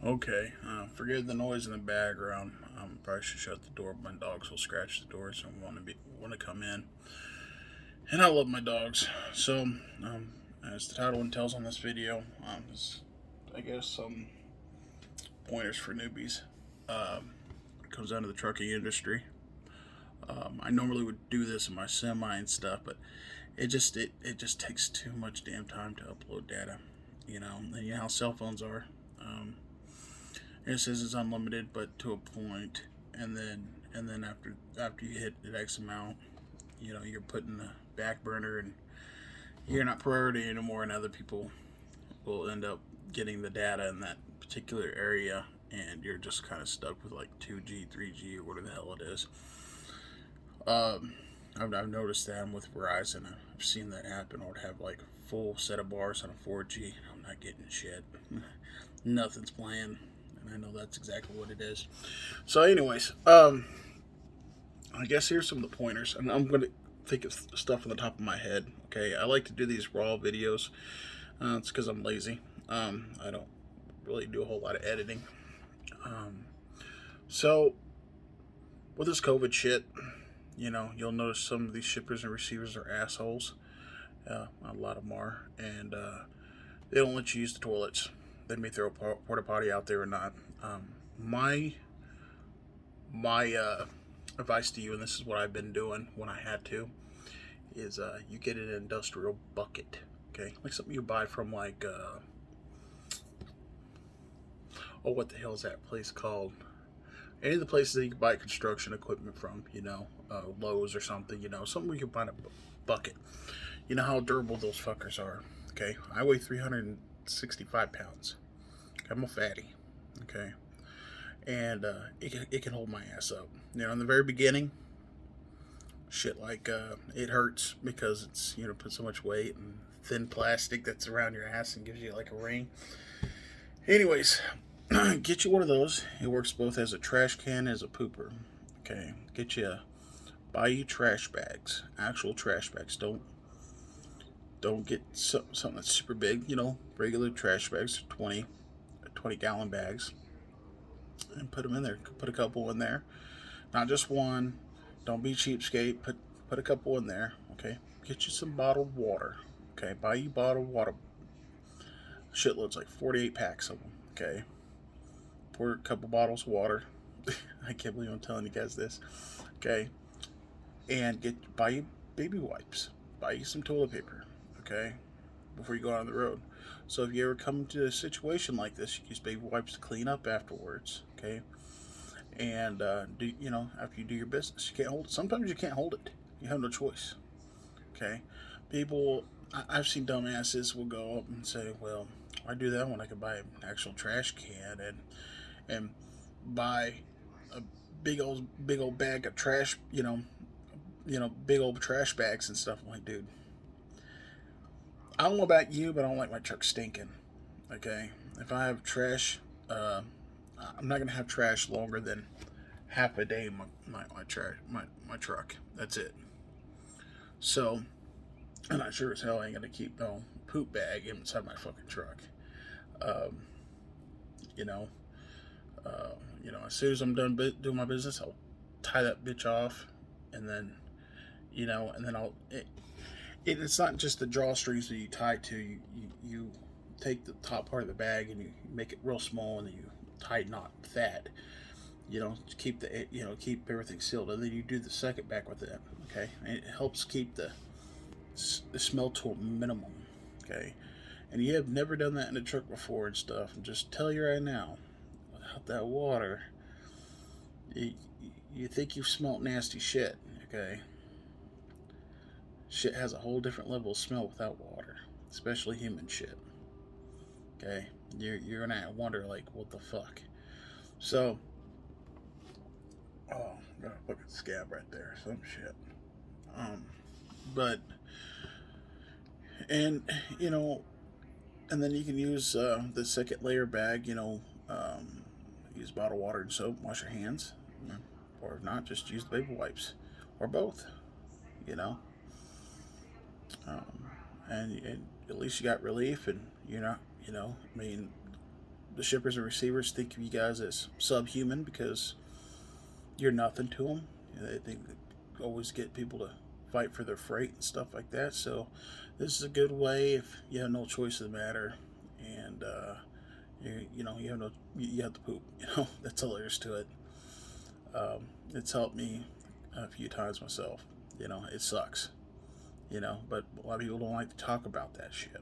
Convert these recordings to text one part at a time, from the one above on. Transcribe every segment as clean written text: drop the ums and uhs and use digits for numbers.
Okay, forgive the noise in the background. Probably should shut the door. My dogs will scratch the doors and want to come in. And I love my dogs. So, as the title tells on this video, is, I guess some pointers for newbies. It comes down to the trucking industry. I normally would do this in my semi and stuff, but it just takes too much damn time to upload data. And you know how cell phones are. Um, It says it's unlimited, but to a point, and then after you hit the X amount, you're putting the back burner, and you're not priority anymore, and other people will end up getting the data in that particular area, and you're just kind of stuck with like 2G, 3G, or whatever the hell it is. Um, I've noticed that with Verizon. I've seen that happen. I would have like a full set of bars on a 4G. I'm not getting shit. Nothing's playing, and I know that's exactly what it is. So, anyways, I guess here's some of the pointers, and I'm gonna think of stuff on the top of my head. Okay, I like to do these raw videos. It's because I'm lazy. I don't really do a whole lot of editing. Um, so with this COVID shit, you'll notice some of these shippers and receivers are assholes. A lot of them are, and they don't let you use the toilets. They may throw a porta potty out there or not. My my advice to you, and this is what I've been doing when I had to, is you get an industrial bucket. Okay, like something you buy from like oh, what the hell is that place called? Any of the places that you can buy construction equipment from, Lowe's or something, something where you can find a bucket. You know how durable those fuckers are. Okay, I weigh 365 pounds. I'm a fatty. Okay, and it can hold my ass up. In the very beginning, shit like it hurts because it's put so much weight and thin plastic that's around your ass and gives you like a ring. Anyways, get you one of those. It works both as a trash can as a pooper. Okay, buy you trash bags, actual trash bags. Don't get something that's super big. Regular trash bags, 20 gallon bags, and put them in there. Put a couple in there, not just one. Don't be cheapskate. Put a couple in there. Okay, get you some bottled water. Okay, buy you bottled water. Shitloads, like 48 packs of them. Okay, pour a couple bottles of water. I can't believe I'm telling you guys this. Okay, and buy you baby wipes. Buy you some toilet paper. Okay, before you go out on the road. So if you ever come into a situation like this, you use baby wipes to clean up afterwards. Okay, and after you do your business, you can't hold it. Sometimes you can't hold it. You have no choice. Okay, people. I've seen dumbasses will go up and say, "Well, I do that when I could buy an actual trash can and buy a big old bag of trash. Big old trash bags and stuff." I'm like, dude, I don't know about you, but I don't like my truck stinking. Okay, if I have trash, I'm not gonna have trash longer than half a day in my truck. That's it. So I'm not sure as hell I ain't gonna keep no poop bag inside my fucking truck. Um, you know, as soon as I'm done doing my business, I'll tie that bitch off, and then I'll. It's not just the drawstrings that you tie to. You take the top part of the bag and you make it real small, and then you tie knot that. To keep keep everything sealed, and then you do the second back with it. Okay, and it helps keep the smell to a minimum. Okay, and you have never done that in a truck before and stuff. And just tell you right now, without that water, you, you think you've smelt nasty shit. Okay, shit has a whole different level of smell without water, especially human shit. Okay, you're gonna wonder like, what the fuck. So, oh, got a fucking scab right there, some shit. Um, but and you know, and then you can use the second layer bag. Use bottled water and soap. Wash your hands, or if not, just use the baby wipes, or both. You know, um, and at least you got relief, and you're not. I mean, the shippers and receivers think of you guys as subhuman because you're nothing to them. They think they always get people to fight for their freight and stuff like that. So this is a good way if you have no choice in the matter, and you have no, you have to poop. That's all there is to it. It's helped me a few times myself. It sucks. But a lot of people don't like to talk about that shit.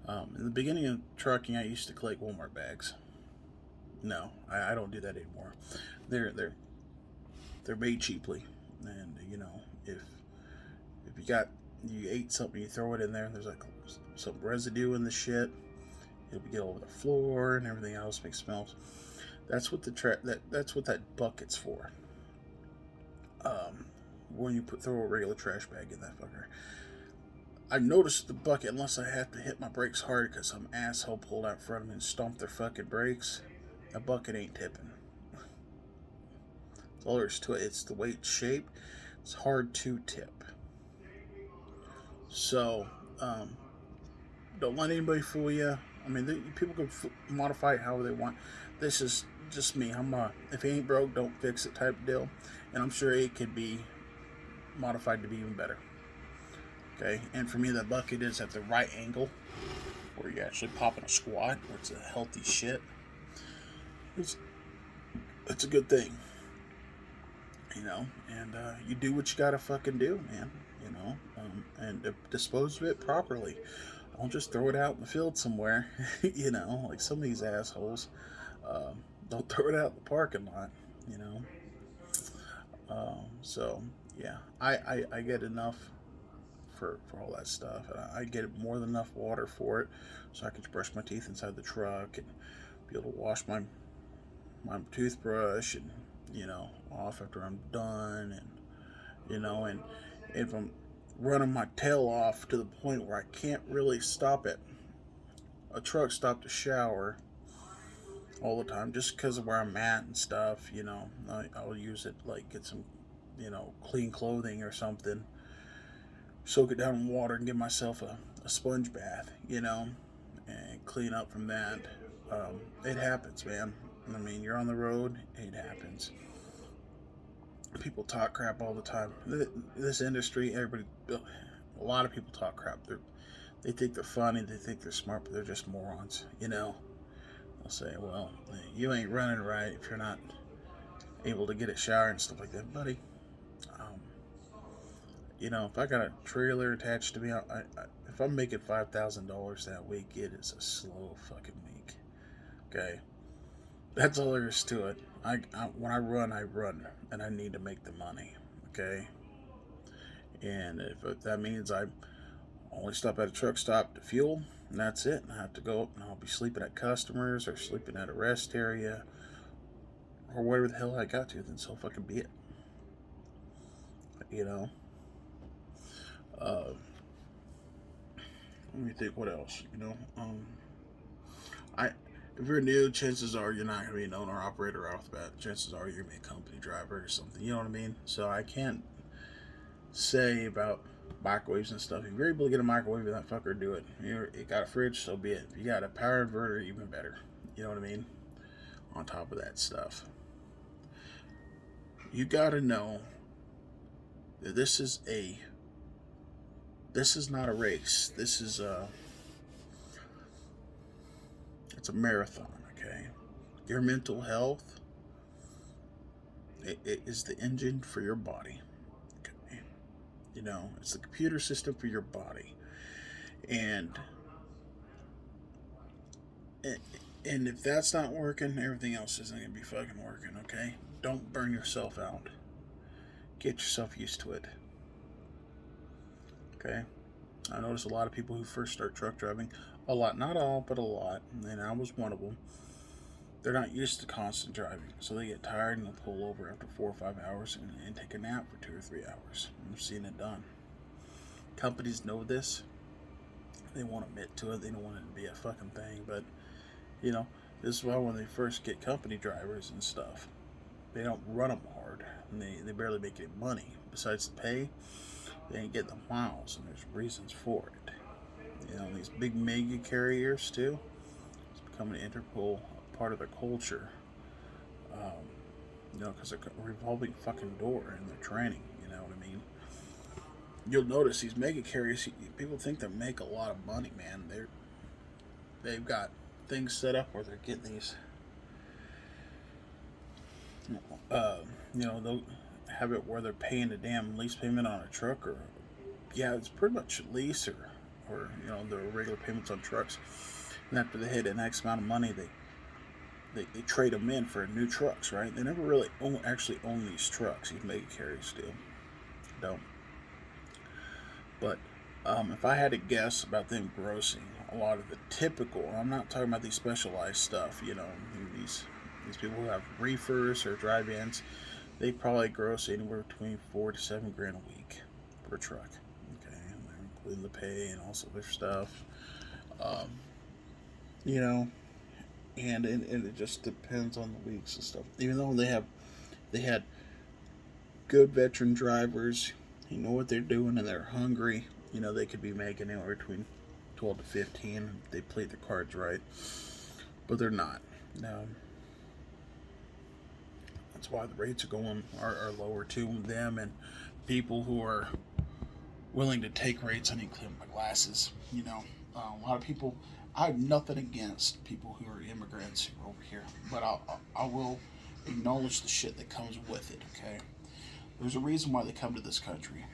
In the beginning of trucking, I used to collect Walmart bags. No, I don't do that anymore. They're made cheaply, and if you ate something, you throw it in there, and there's like some residue in the shit. It'll get over the floor and everything else, makes smells. That's what that's what that bucket's for. When you throw a regular trash bag in that fucker. I noticed the bucket, unless I have to hit my brakes hard because some asshole pulled out in front of me and stomped their fucking brakes, a bucket ain't tipping. That's all there is to it. It's the way it's shaped. It's hard to tip. So, don't let anybody fool you. I mean, people can modify it however they want. This is just me. If it ain't broke, don't fix it type of deal. And I'm sure it could be modified to be even better. Okay, and for me, that bucket is at the right angle where you're actually popping a squat, where it's a healthy shit. It's a good thing, and you do what you gotta fucking do, man, and dispose of it properly. Don't just throw it out in the field somewhere, like some of these assholes. Don't throw it out in the parking lot, So, yeah, I get enough for all that stuff. And I get more than enough water for it, so I can brush my teeth inside the truck and be able to wash my toothbrush and off after I'm done, and if I'm running my tail off to the point where I can't really stop at a truck stop to shower all the time, just because of where I'm at and stuff. I'll use it, like get some clean clothing or something, soak it down in water and give myself a sponge bath, and clean up from that. It happens, man. I mean, you're on the road, it happens. People talk crap all the time. This industry, a lot of people talk crap. They think they're funny, they think they're smart, but they're just morons, They'll say, well, you ain't running right if you're not able to get a shower and stuff like that. Buddy, if I got a trailer attached to me, if I'm making $5,000 that week, it is a slow fucking week. Okay? That's all there is to it. When I run, and I need to make the money. Okay? And if that means I only stop at a truck stop to fuel, and that's it, and I have to go up and I'll be sleeping at customers or sleeping at a rest area or whatever the hell I got to, then so fucking be it. Let me think what else, if you're new, chances are you're not going to be an owner operator off the bat. Chances are you're going to be a company driver or something, you know what I mean? So I can't say about microwaves and stuff. If you're able to get a microwave in that fucker, do it. You got a fridge, so be it. If you got a power inverter, even better. You know what I mean? On top of that stuff, you got to know that this is not a race. This is it's a marathon, okay? Your mental health, it is the engine for your body. Okay? It's the computer system for your body. And if that's not working, everything else isn't going to be fucking working, okay? Don't burn yourself out. Get yourself used to it. Okay? I notice a lot of people who first start truck driving, a lot, not all, but a lot, and I was one of them, they're not used to constant driving, so they get tired and they'll pull over after 4 or 5 hours and take a nap for 2 or 3 hours. I've seen it done. Companies know this. They won't admit to it. They don't want it to be a fucking thing, but this is why when they first get company drivers and stuff, they don't run them hard, and they barely make any money. Besides the pay, they ain't getting the miles, and there's reasons for it. These big mega carriers too, it's become an integral part of their culture. Um, because a revolving fucking door in their training. You know what I mean? You'll notice these mega carriers. People think they make a lot of money, man. They've got things set up where they're getting these. Uh, they'll have it where they're paying a damn lease payment on a truck, or yeah, it's pretty much lease or the regular payments on trucks. And after they hit an X amount of money, they trade them in for new trucks, right? They never really actually own these trucks. These mega carriers do. Don't. But if I had to guess about them grossing, a lot of the typical, I'm not talking about these specialized stuff, these people who have reefers or drive-ins, they probably gross anywhere between $4 to $7 grand a week per truck. Okay, and they're including the pay and also their stuff. Um, you know, and it just depends on the weeks and stuff. Even though they had good veteran drivers, who know what they're doing and they're hungry. They could be making anywhere between 12 to 15 if they played their cards right, but they're not. No, that's why the rates are lower to them and people who are willing to take rates. I need to clean my glasses. A lot of people. I have nothing against people who are immigrants who are over here, but I will acknowledge the shit that comes with it. Okay, there's a reason why they come to this country.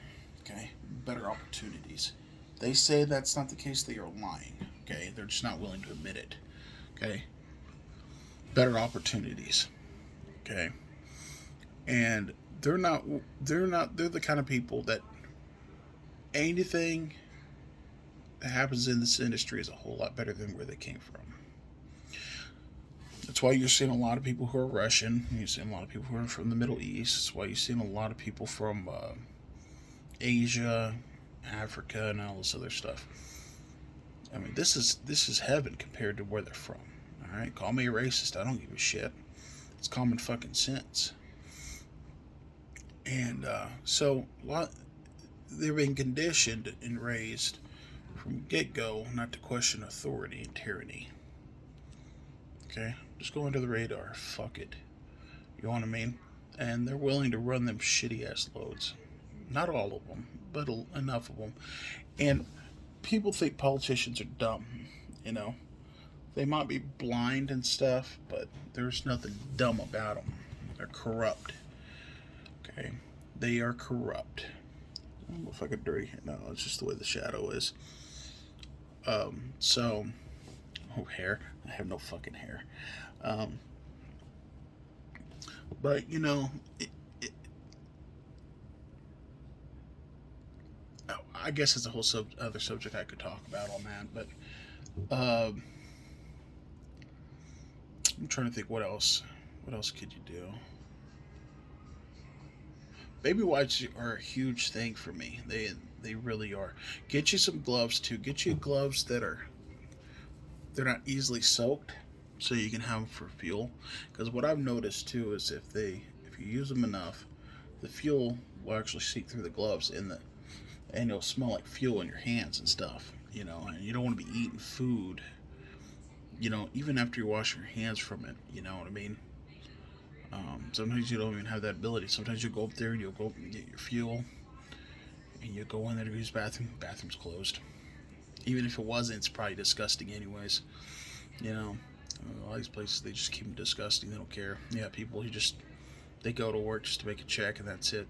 Okay, better opportunities. They say that's not the case. They are lying. Okay, they're just not willing to admit it. Okay, better opportunities. Okay, and they're not. They're the kind of people that anything that happens in this industry is a whole lot better than where they came from. That's why you're seeing a lot of people who are Russian. You're seeing a lot of people who are from the Middle East. That's why you're seeing a lot of people from Asia, Africa, and all this other stuff. I mean, this is heaven compared to where they're from. All right, call me a racist. I don't give a shit. It's common fucking sense. And so they're being conditioned and raised from get-go not to question authority and tyranny. Okay, just go under the radar. Fuck it. You know what I mean? And they're willing to run them shitty ass loads. Not all of them, but enough of them. And people think politicians are dumb. They might be blind and stuff, but there's nothing dumb about them. They're corrupt. Okay, they are corrupt. I don't know if I could dirty. No, it's just the way the shadow is. Hair. I have no fucking hair. But I guess it's a whole other subject I could talk about on that. But I'm trying to think what else. What else could you do? Baby wipes are a huge thing for me. They really are. Get you some gloves too. Get you gloves they're not easily soaked, so you can have them for fuel. Because what I've noticed too is if you use them enough, the fuel will actually seep through the gloves and it'll smell like fuel in your hands and stuff. And you don't want to be eating food. Even after you wash your hands from it. You know what I mean? Sometimes you don't even have that ability. Sometimes you'll go up there and you'll go and get your fuel, and you go in there to use the bathroom. Bathroom's closed. Even if it wasn't, it's probably disgusting anyways. All these places, they just keep them disgusting. They don't care. Yeah, people who they go to work just to make a check and that's it.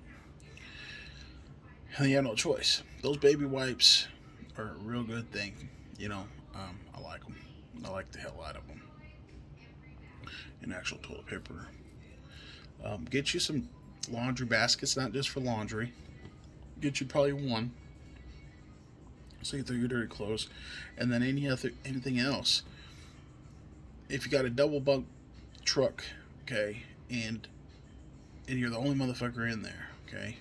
And they have no choice. Those baby wipes are a real good thing. I like them. I like the hell out of them. And actual toilet paper. Get you some laundry baskets, not just for laundry. Get you probably one. So you throw your dirty clothes, and then anything else. If you got a double bunk truck, okay, and you're the only motherfucker in there, okay,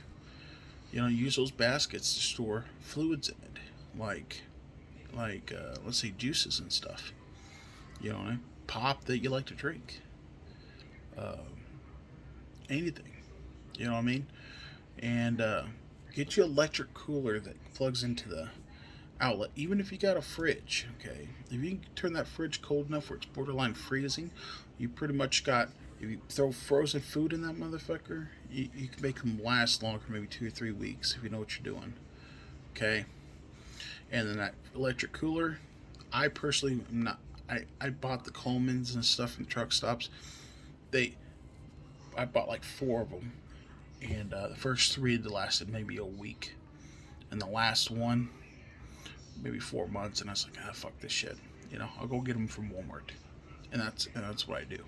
use those baskets to store fluids in it, like let's say juices and stuff, pop that you like to drink, anything, you know what I mean, and get you an electric cooler that plugs into the outlet. Even if you got a fridge, okay, if you can turn that fridge cold enough where it's borderline freezing, you pretty much got. If you throw frozen food in that motherfucker, you can make them last longer, maybe 2 or 3 weeks if you know what you're doing. Okay, and then that electric cooler, I personally am not. I bought the Colemans and stuff from truck stops. They I bought like four of them, and the first three lasted maybe a week, and the last one maybe 4 months. And I was like, ah, fuck this shit. I'll go get them from Walmart, and that's what I do.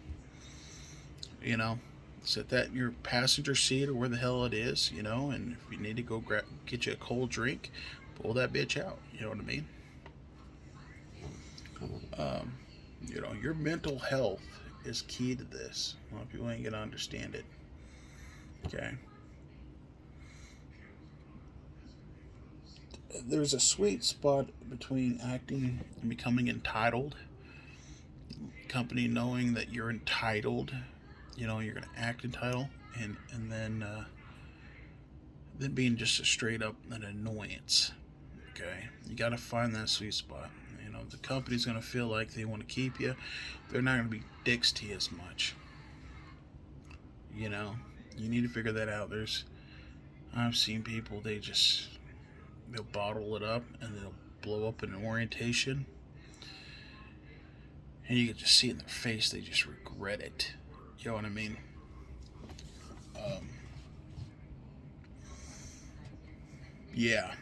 Set that in your passenger seat or where the hell it is. And if you need to go get you a cold drink, pull that bitch out. You know what I mean? Your mental health is key to this. A lot of people ain't gonna understand it. Okay. There's a sweet spot between acting and becoming entitled. Company knowing that you're entitled, you're gonna act entitled, and then being just a straight up an annoyance. Okay, you got to find that sweet spot. The company's gonna feel like they want to keep you. They're not gonna be dicks to you as much. You need to figure that out. I've seen people, they'll bottle it up and they'll blow up in an orientation, and you can just see in their face they just regret it. You know what I mean? Yeah.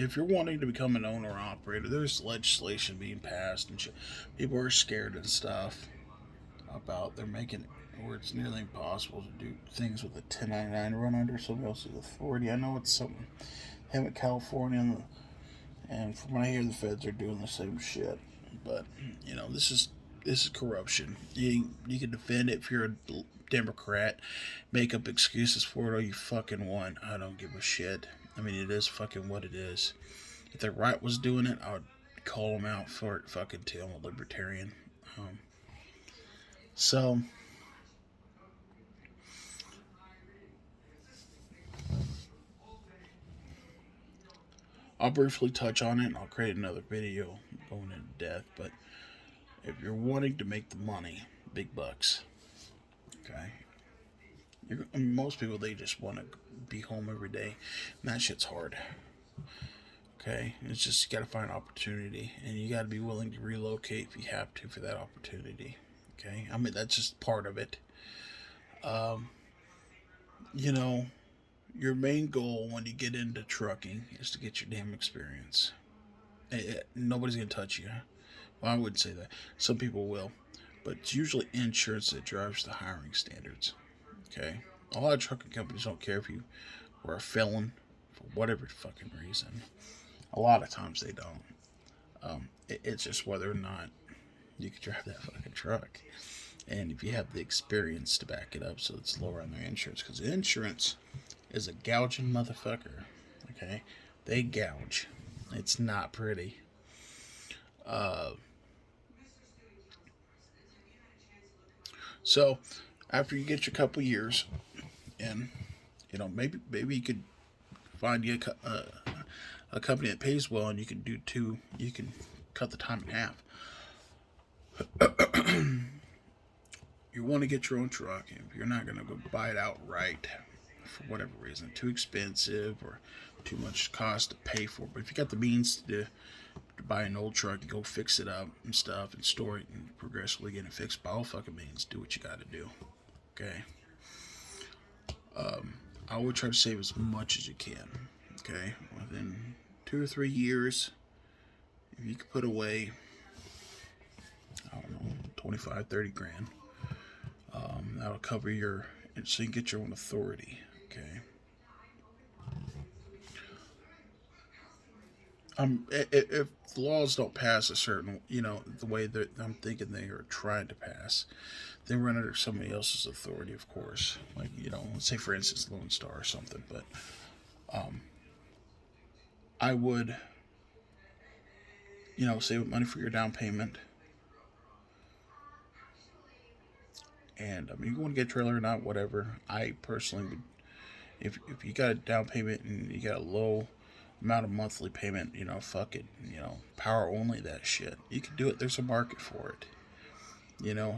If you're wanting to become an owner or operator, there's legislation being passed and shit. People are scared and stuff about they're making it where it's nearly impossible to do things with a 1099 run under somebody else's authority. I know it's something him in California, and from what I hear, the feds are doing the same shit. But this is corruption. You can defend it if you're a Democrat, make up excuses for it all you fucking want. I don't give a shit. I mean, it is fucking what it is. If the right was doing it, I would call them out for it fucking too. I'm a libertarian. So, I'll briefly touch on it and I'll create another video going into depth. But if you're wanting to make the money, big bucks, okay? Most people, they just want to be home every day, and that shit's hard. Okay, it's just you got to find opportunity, and you got to be willing to relocate if you have to for that opportunity. Okay, I mean that's just part of it. Um, you know, your main goal when you get into trucking is to get your damn experience. Nobody's gonna touch you. Well, I wouldn't say that. Some people will, but it's usually insurance that drives the hiring standards. Okay, a lot of trucking companies don't care if you were a felon for whatever fucking reason. A lot of times they don't. It's just whether or not you can drive that fucking truck, and if you have the experience to back it up, so it's lower on their insurance. Because insurance is a gouging motherfucker. Okay, they gouge. It's not pretty. Uh, so after you get your couple years, and maybe you could find you a company that pays well, and you can do two. You can cut the time in half. You want to get your own truck. If you're not going to go buy it outright for whatever reason, too expensive or too much cost to pay for. But if you got the means to buy an old truck and go fix it up and stuff and store it and progressively get it fixed, by all fucking means, do what you got to do. Okay. I would try to save as much as you can. Okay. Within 2 or 3 years, if you could put away, I don't know, 25, 30 grand, that'll cover so you can get your own authority. Okay. If the laws don't pass a certain, the way that I'm thinking they are trying to pass, they run under somebody else's authority, of course. Like, let's say for instance Lone Star or something. But I would, save money for your down payment. And I mean, you want to get a trailer or not, whatever. I personally would, if you got a down payment and you got a low amount of monthly payment, fuck it, power only that shit. You can do it. There's a market for it.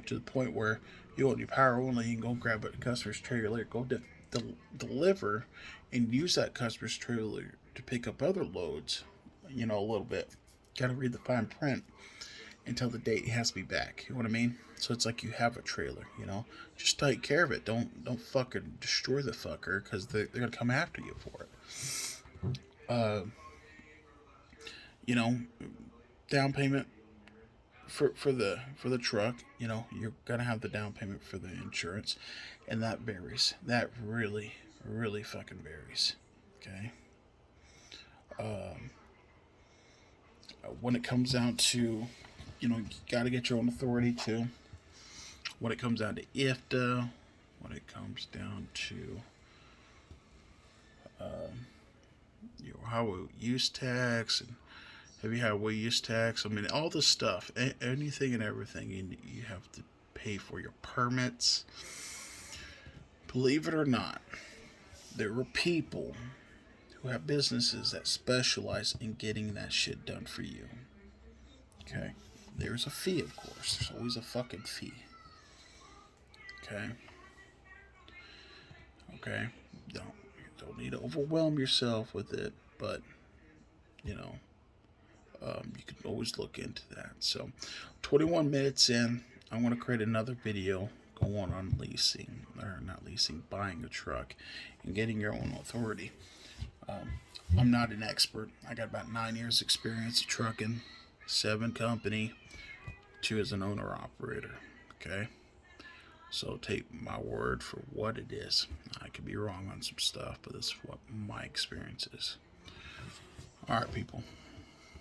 To the point where you want your power only, you can go grab a customer's trailer, go deliver, and use that customer's trailer to pick up other loads. A little bit. Gotta read the fine print until the date he has to be back. You know what I mean? So it's like you have a trailer. Just take care of it. Don't fucking destroy the fucker, because they're gonna come after you for it. You know, down payment for the truck. You're gonna have the down payment for the insurance, and that varies. That really fucking varies. Okay. When it comes down to, you got to get your own authority too. When it comes down to IFTA, when it comes down to highway use tax and heavy highway use tax. I mean, all this stuff, anything and everything, you have to pay for your permits. Believe it or not, there are people who have businesses that specialize in getting that shit done for you. Okay? There's a fee, of course. There's always a fucking fee. Okay? Okay? Don't need to overwhelm yourself with it, but, you can always look into that. So, 21 minutes in, I want to create another video going on leasing, or not leasing, buying a truck and getting your own authority. I'm not an expert. I got about 9 years experience of trucking, 7 company, 2 as an owner operator. Okay, so take my word for what it is. I could be wrong on some stuff, but this is what my experience is. All right, people.